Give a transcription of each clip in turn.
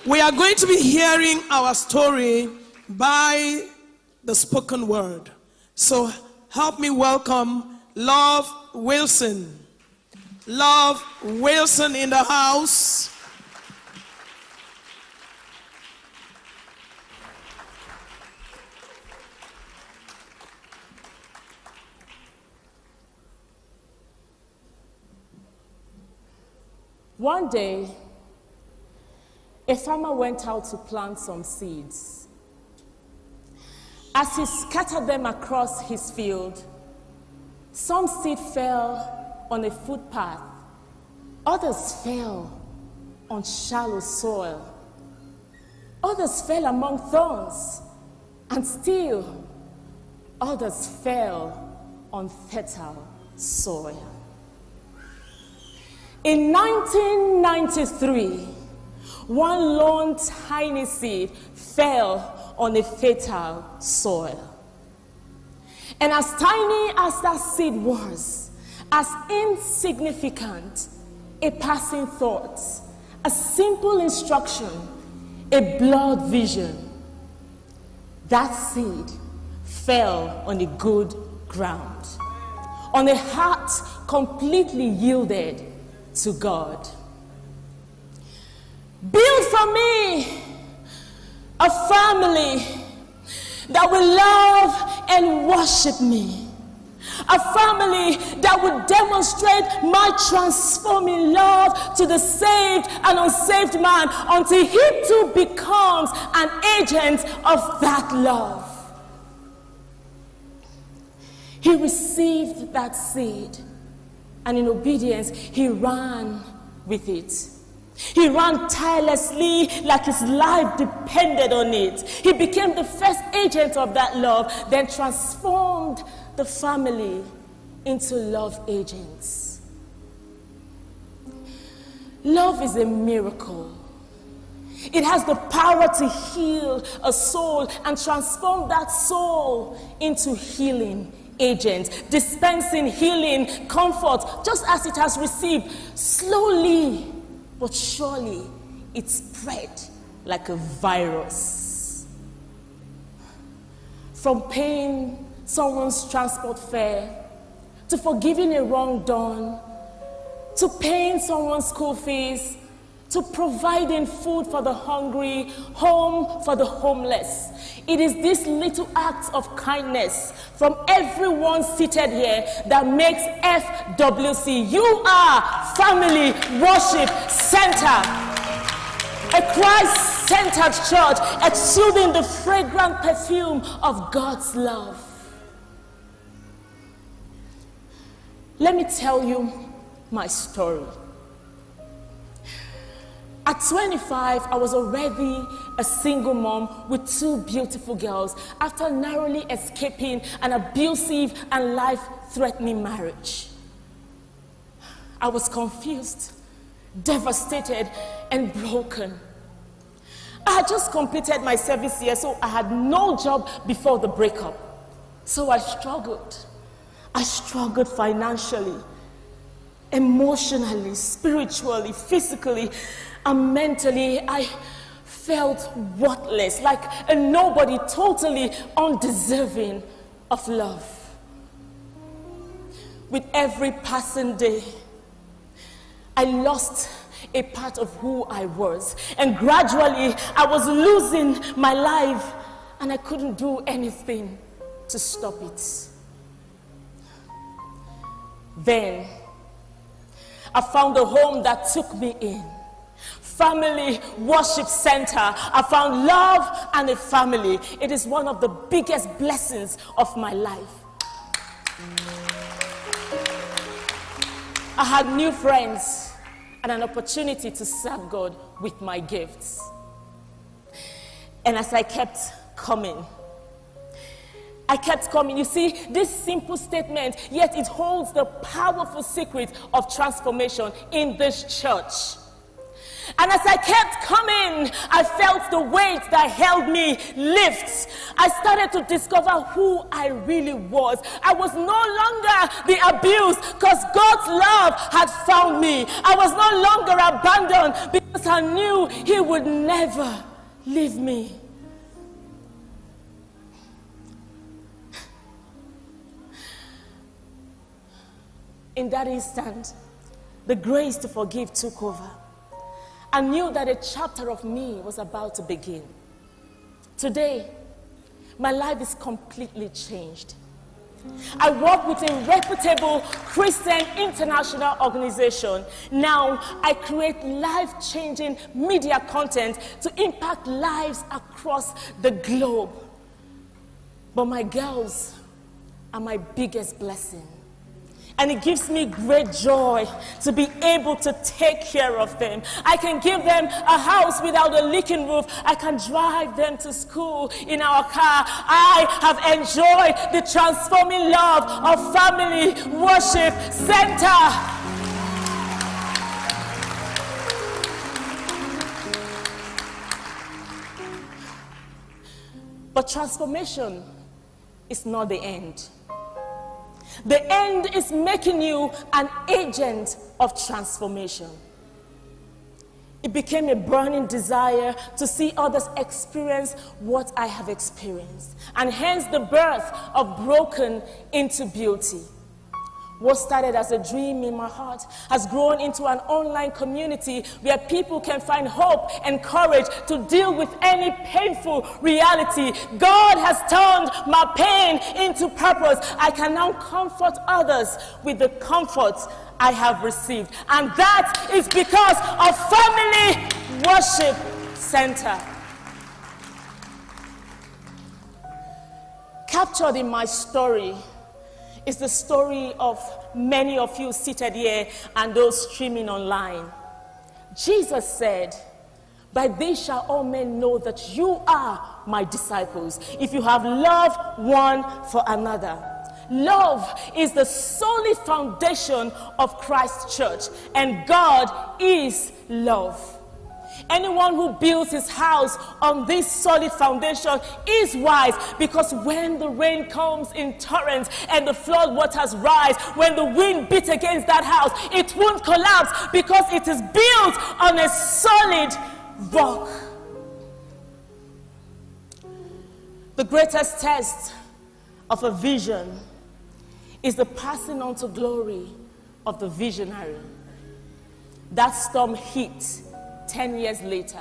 We are going to be hearing our story by the spoken word. So help me welcome Love Wilson. Love Wilson in the house. One day, a farmer went out to plant some seeds. As he scattered them across his field, some seed fell on a footpath, others fell on shallow soil, others fell among thorns, and still others fell on fertile soil. In 1993, one lone tiny seed fell on a fertile soil. And as tiny as that seed was, as insignificant a passing thought, a simple instruction, a blurred vision, that seed fell on a good ground, on a heart completely yielded to God. Build for me a family that will love and worship me. A family that would demonstrate my transforming love to the saved and unsaved man until he too becomes an agent of that love. He received that seed, and in obedience, he ran with it. He ran tirelessly like his life depended on it. He became the first agent of that love, then transformed the family into love agents. Love is a miracle. It has the power to heal a soul and transform that soul into healing agent, dispensing healing, comfort, just as it has received. Slowly but surely, it spread like a virus. From paying someone's transport fare, to forgiving a wrong done, to paying someone's school fees, to providing food for the hungry, home for the homeless. It is these little acts of kindness from everyone seated here that makes FWC. You are Family Worship Center, a Christ-centered church exuding the fragrant perfume of God's love. Let me tell you my story. At 25, I was already a single mom with two beautiful girls after narrowly escaping an abusive and life-threatening marriage. I was confused, devastated, and broken. I had just completed my service year, so I had no job before the breakup. So I struggled. I struggled financially, emotionally, spiritually, physically, and mentally. I felt worthless, like a nobody, totally undeserving of love. With every passing day, I lost a part of who I was, and gradually I was losing my life, and I couldn't do anything to stop it. Then I found a home that took me in. Family Worship Center. I found love and a family. It is one of the biggest blessings of my life. I had new friends and an opportunity to serve God with my gifts. And as I kept coming, you see, this simple statement, yet it holds the powerful secret of transformation in this church. And as I kept coming, I felt the weight that held me lift. I started to discover who I really was. I was no longer the abused because God's love had found me. I was no longer abandoned because I knew He would never leave me. In that instant, the grace to forgive took over. I knew that a chapter of me was about to begin. Today, my life is completely changed. I work with a reputable Christian international organization. Now, I create life-changing media content to impact lives across the globe. But my girls are my biggest blessing. And it gives me great joy to be able to take care of them. I can give them a house without a leaking roof. I can drive them to school in our car. I have enjoyed the transforming love of Family Worship Center. But transformation is not the end. The end is making you an agent of transformation. It became a burning desire to see others experience what I have experienced, and hence the birth of Broken into Beauty. What started as a dream in my heart has grown into an online community where people can find hope and courage to deal with any painful reality. God has turned my pain into purpose. I can now comfort others with the comforts I have received. And that is because of Family Worship Center. Captured in my story is the story of many of you seated here and those streaming online. Jesus said, "By this shall all men know that you are my disciples, if you have love one for another." Love is the solid foundation of Christ's church, and God is love. Anyone who builds his house on this solid foundation is wise, because when the rain comes in torrents and the flood waters rise, when the wind beats against that house, it won't collapse because it is built on a solid rock. The greatest test of a vision is the passing on to glory of the visionary. That storm hit 10 years later.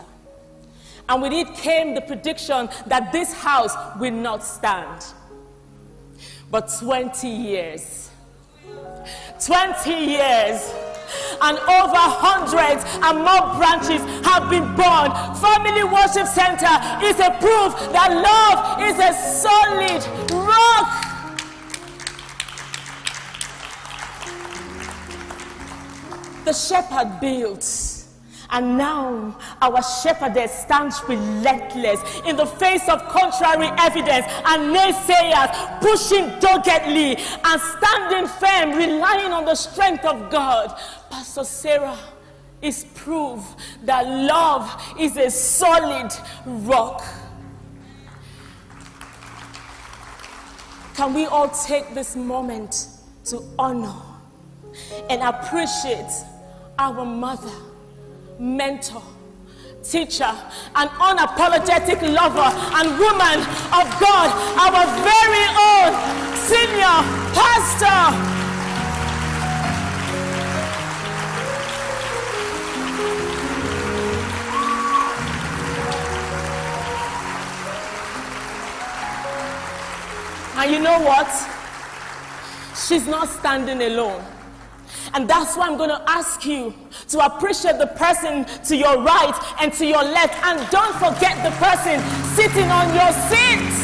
And with it came the prediction that this house will not stand. But 20 years, and over hundreds and more branches have been born. Family Worship Center is a proof that love is a solid rock. The shepherd built, and now our shepherdess stands relentless in the face of contrary evidence and naysayers, pushing doggedly and standing firm, relying on the strength of God. Pastor Sarah is proof that love is a solid rock. Can we all take this moment to honor and appreciate our mother, mentor, teacher, and unapologetic lover and woman of God, our very own senior pastor. And you know what? She's not standing alone. And that's why I'm going to ask you to appreciate the person to your right and to your left. And don't forget the person sitting on your seat.